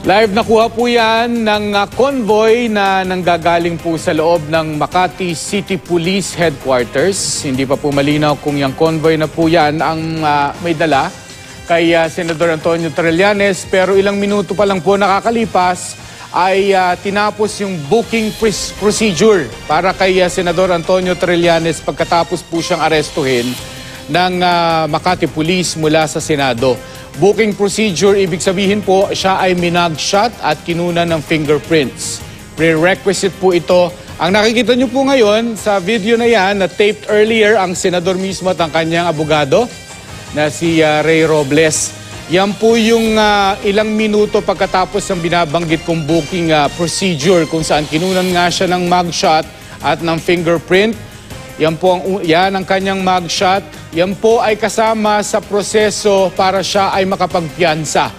Live nakuha po yan ng convoy na nanggagaling po sa loob ng Makati City Police Headquarters. Hindi pa po malinaw kung yung convoy na po yan ang may dala kay Senador Antonio Trillanes. Pero ilang minuto pa lang po nakakalipas ay tinapos yung booking procedure para kay Senador Antonio Trillanes pagkatapos po siyang arestuhin ng Makati Police mula sa Senado. Booking procedure, ibig sabihin po, siya ay minagshot at kinunan ng fingerprints. Prerequisite po ito. Ang nakikita niyo po ngayon sa video na yan, na taped earlier ang senador mismo at ang kanyang abogado na si Ray Robles. Yan po yung ilang minuto pagkatapos ng binabanggit kong booking procedure kung saan kinunan nga siya ng mugshot at ng fingerprint. Yan ang kanyang mugshot. Yan po ay kasama sa proseso para siya ay makapagpiyansa.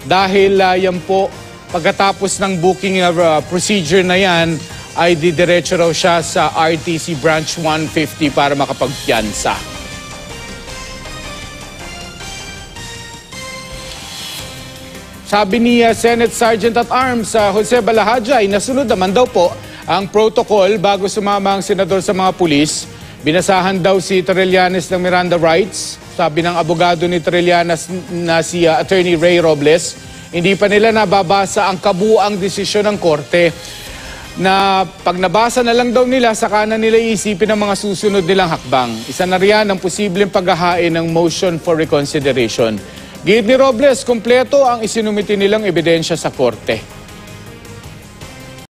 Dahil yan po, pagkatapos ng booking procedure na yan, ay didiretso raw siya sa RTC Branch 150 para makapagpiyansa. Sabi ni Senate Sergeant at Arms Jose Balahadja ay nasunod naman daw po ang protocol bago sumama ang senador sa mga pulis. Binasahan daw si Trillanes ng Miranda rights. Sabi ng abogado ni Trillanes na si Attorney Ray Robles, hindi pa nila nababasa ang kabuuang desisyon ng korte na pag nabasa na lang daw nila, saka na nila iisipin ang mga susunod nilang hakbang. Isa na riyan ang posibleng paghahain ng motion for reconsideration. Gid ni Robles, kompleto ang isinumiti nilang ebidensya sa korte.